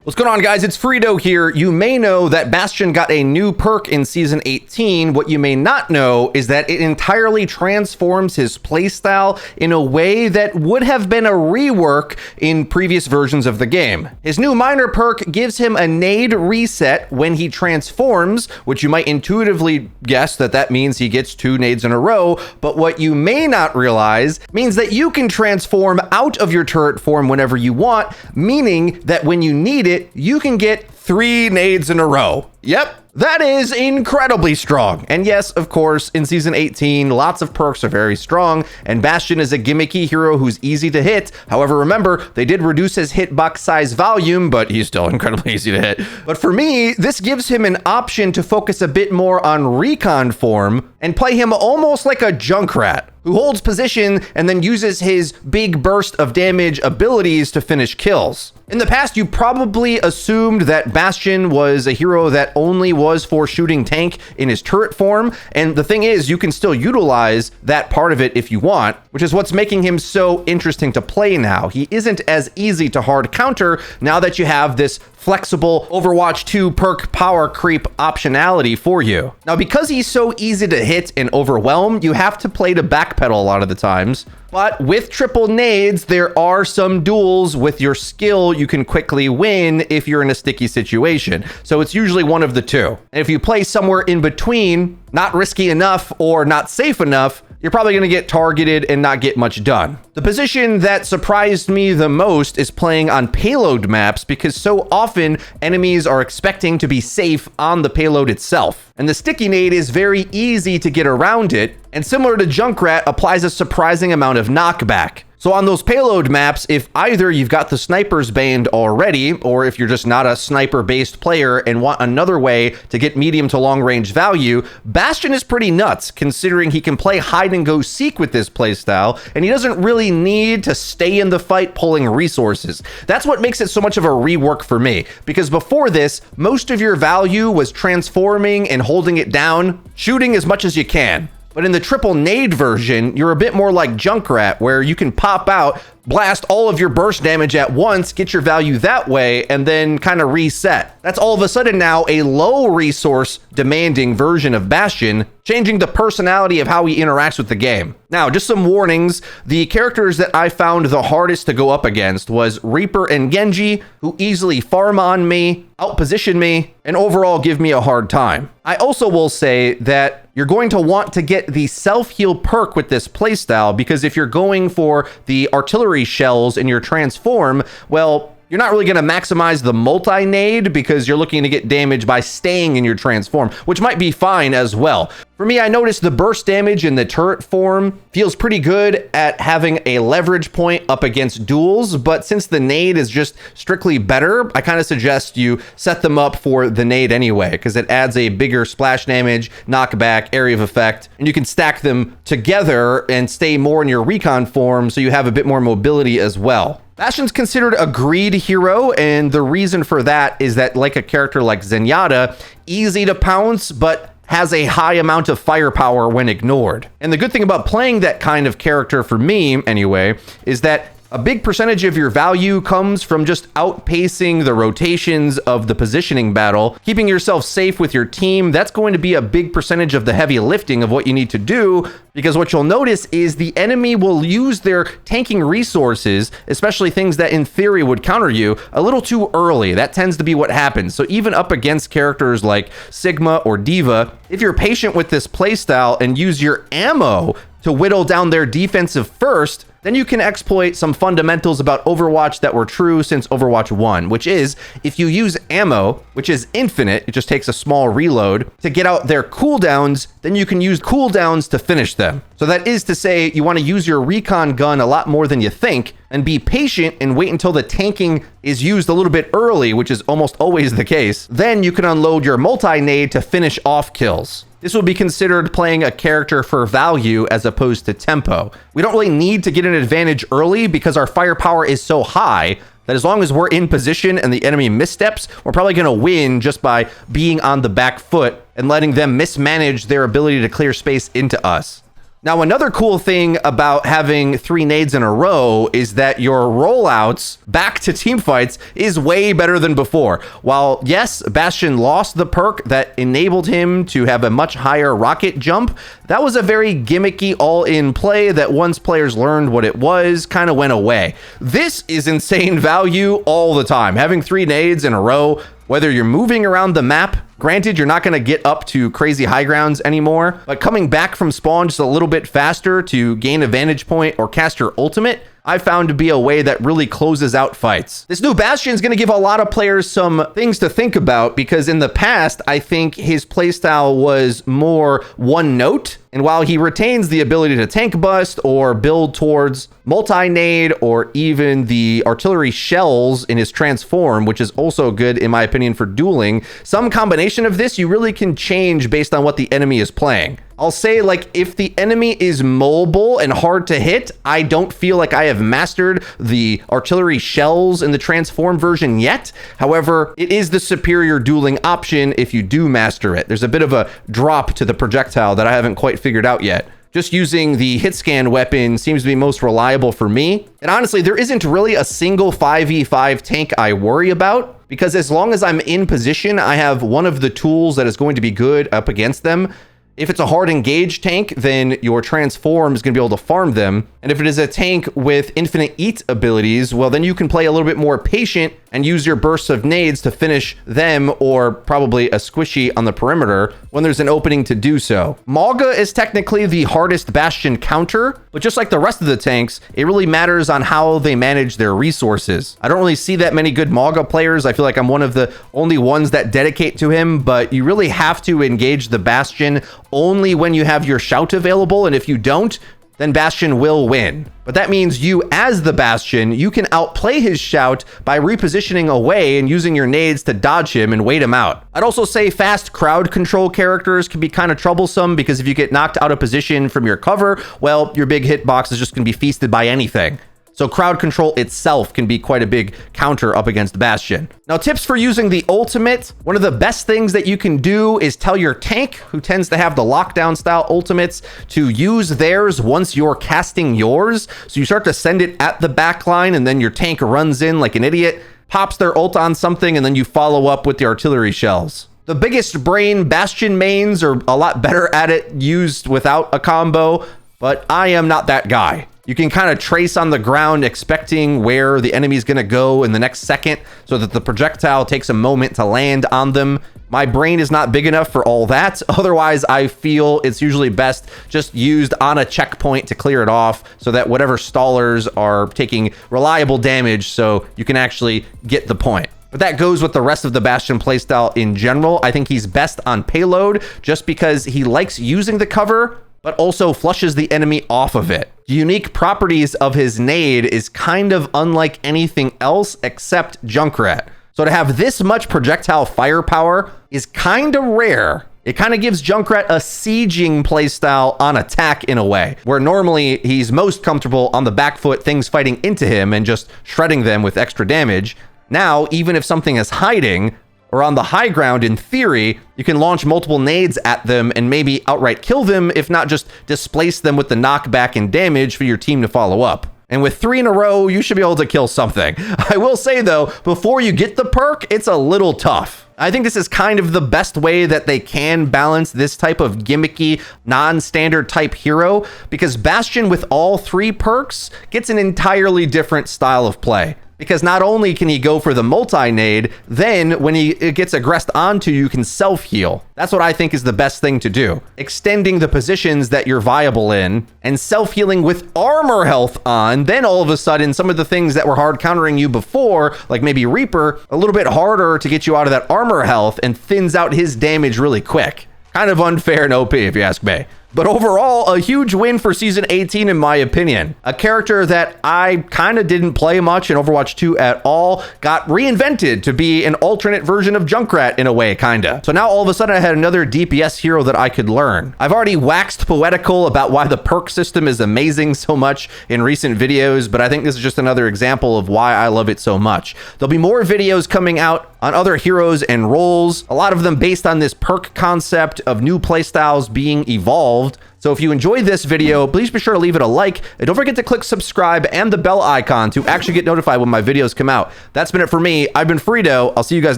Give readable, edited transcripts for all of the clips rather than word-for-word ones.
What's going on, guys? It's Frito here. You may know that Bastion got a new perk in Season 18. What you may not know is that it entirely transforms his playstyle in a way that would have been a rework in previous versions of the game. His new minor perk gives him a Nade reset when he transforms, which you might intuitively guess that means he gets 2 nades in a row, but what you may not realize means that you can transform out of your turret form whenever you want, meaning that when you need it, you can get 3 nades in a row. Yep, that is incredibly strong. And yes, of course, in Season 18, lots of perks are very strong, and Bastion is a gimmicky hero who's easy to hit. However, remember, they did reduce his hitbox size volume, but he's still incredibly easy to hit. But for me, this gives him an option to focus a bit more on Recon form and play him almost like a Junkrat, who holds position and then uses his big burst of damage abilities to finish kills. In the past, you probably assumed that Bastion was a hero that only was for shooting tank in his turret form, and the thing is, you can still utilize that part of it if you want, which is what's making him so interesting to play now. He isn't as easy to hard counter now that you have this flexible Overwatch 2 perk power creep optionality for you. Now, because he's so easy to hit and overwhelm, you have to play to backpedal a lot of the times. But with triple nades, there are some duels with your skill you can quickly win if you're in a sticky situation. So it's usually one of the two. And if you play somewhere in between, not risky enough or not safe enough, you're probably going to get targeted and not get much done. The position that surprised me the most is playing on payload maps, because so often enemies are expecting to be safe on the payload itself. And the sticky nade is very easy to get around it, and similar to Junkrat, applies a surprising amount of knockback. So on those payload maps, if either you've got the snipers banned already, or if you're just not a sniper-based player and want another way to get medium to long range value, Bastion is pretty nuts, considering he can play hide and go seek with this playstyle, and he doesn't really need to stay in the fight pulling resources. That's what makes it so much of a rework for me, because before this, most of your value was transforming and holding it down, shooting as much as you can. But in the triple nade version, you're a bit more like Junkrat, where you can pop out, blast all of your burst damage at once, get your value that way, and then kind of reset. That's all of a sudden now a low resource demanding version of Bastion, changing the personality of how he interacts with the game. Now, just some warnings. The characters that I found the hardest to go up against was Reaper and Genji, who easily farm on me, outposition me, and overall give me a hard time. I also will say that you're going to want to get the self-heal perk with this playstyle, because if you're going for the artillery shells in your transform, well, you're not really going to maximize the multi-nade because you're looking to get damage by staying in your transform, which might be fine as well. For me, I noticed the burst damage in the turret form feels pretty good at having a leverage point up against duels, but since the nade is just strictly better, I kind of suggest you set them up for the nade anyway, because it adds a bigger splash damage, knockback, area of effect, and you can stack them together and stay more in your recon form so you have a bit more mobility as well. Bastion's considered a greed hero, and the reason for that is that, like a character like Zenyatta, easy to pounce, but has a high amount of firepower when ignored. And the good thing about playing that kind of character, for me anyway, is that a big percentage of your value comes from just outpacing the rotations of the positioning battle, keeping yourself safe with your team. That's going to be a big percentage of the heavy lifting of what you need to do, because what you'll notice is the enemy will use their tanking resources, especially things that in theory would counter you, a little too early. That tends to be what happens. So even up against characters like Sigma or Diva, if you're patient with this playstyle and use your ammo to whittle down their defensive first, then you can exploit some fundamentals about Overwatch that were true since Overwatch 1, which is if you use ammo, which is infinite, it just takes a small reload, to get out their cooldowns, then you can use cooldowns to finish them. So that is to say, you want to use your recon gun a lot more than you think, and be patient and wait until the tanking is used a little bit early, which is almost always the case. Then you can unload your multi-nade to finish off kills. This will be considered playing a character for value as opposed to tempo. We don't really need to get an advantage early because our firepower is so high that as long as we're in position and the enemy missteps, we're probably going to win just by being on the back foot and letting them mismanage their ability to clear space into us. Now, another cool thing about having 3 nades in a row is that your rollouts back to team fights is way better than before. While, yes, Bastion lost the perk that enabled him to have a much higher rocket jump, that was a very gimmicky all-in play that once players learned what it was, kind of went away. This is insane value all the time. Having 3 nades in a row, whether you're moving around the map, granted, you're not going to get up to crazy high grounds anymore, but coming back from spawn just a little bit faster to gain a vantage point or cast your ultimate, I found to be a way that really closes out fights. This new Bastion is going to give a lot of players some things to think about, because in the past, I think his playstyle was more one note. And while he retains the ability to tank bust or build towards multi-nade or even the artillery shells in his transform, which is also good in my opinion for dueling, some combination of this you really can change based on what the enemy is playing. I'll say, like, if the enemy is mobile and hard to hit, I don't feel like I have mastered the artillery shells in the transform version yet. However, it is the superior dueling option if you do master it. There's a bit of a drop to the projectile that I haven't quite figured out yet. Just using the hit scan weapon seems to be most reliable for me. And honestly, there isn't really a single 5v5 tank I worry about, because as long as I'm in position, I have one of the tools that is going to be good up against them. If it's a hard engage tank, then your transform is going to be able to farm them. And if it is a tank with infinite eat abilities, well, then you can play a little bit more patient and use your bursts of nades to finish them, or probably a squishy on the perimeter when there's an opening to do so. Mauga is technically the hardest Bastion counter, but just like the rest of the tanks, it really matters on how they manage their resources. I don't really see that many good Mauga players. I feel like I'm one of the only ones that dedicate to him, but you really have to engage the Bastion only when you have your shout available, and if you don't, then Bastion will win. But that means you, as the Bastion, you can outplay his shout by repositioning away and using your nades to dodge him and wait him out. I'd also say fast crowd control characters can be kind of troublesome, because if you get knocked out of position from your cover, well, your big hitbox is just going to be feasted by anything. So crowd control itself can be quite a big counter up against Bastion. Now, tips for using the ultimate. One of the best things that you can do is tell your tank, who tends to have the lockdown style ultimates, to use theirs once you're casting yours. So you start to send it at the back line, and then your tank runs in like an idiot, pops their ult on something, and then you follow up with the artillery shells. The biggest brain Bastion mains are a lot better at it used without a combo, but I am not that guy. You can kind of trace on the ground expecting where the enemy is going to go in the next second so that the projectile takes a moment to land on them. My brain is not big enough for all that. Otherwise, I feel it's usually best just used on a checkpoint to clear it off so that whatever stallers are taking reliable damage so you can actually get the point. But that goes with the rest of the Bastion playstyle in general. I think he's best on Payload just because he likes using the cover, but also flushes the enemy off of it. The unique properties of his nade is kind of unlike anything else except Junkrat. So to have this much projectile firepower is kind of rare. It kind of gives Junkrat a sieging playstyle on attack in a way, where normally he's most comfortable on the back foot, things fighting into him and just shredding them with extra damage. Now, even if something is hiding, or on the high ground, in theory, you can launch multiple nades at them and maybe outright kill them, if not just displace them with the knockback and damage for your team to follow up. And with 3 in a row, you should be able to kill something. I will say though, before you get the perk, it's a little tough. I think this is kind of the best way that they can balance this type of gimmicky, non-standard type hero, because Bastion with all 3 perks gets an entirely different style of play. Because not only can he go for the multi-nade, then when he gets aggressed onto, you can self-heal. That's what I think is the best thing to do. Extending the positions that you're viable in and self-healing with armor health on, then all of a sudden, some of the things that were hard countering you before, like maybe Reaper, a little bit harder to get you out of that armor health and thins out his damage really quick. Kind of unfair and OP if you ask me. But overall, a huge win for Season 18 in my opinion. A character that I kind of didn't play much in Overwatch 2 at all got reinvented to be an alternate version of Junkrat in a way, kinda. So now all of a sudden I had another DPS hero that I could learn. I've already waxed poetical about why the perk system is amazing so much in recent videos, but I think this is just another example of why I love it so much. There'll be more videos coming out on other heroes and roles, a lot of them based on this perk concept of new playstyles being evolved involved. So if you enjoyed this video, please be sure to leave it a like, and don't forget to click subscribe and the bell icon to actually get notified when my videos come out. That's been it for me. I've been Frito. I'll see you guys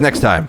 next time.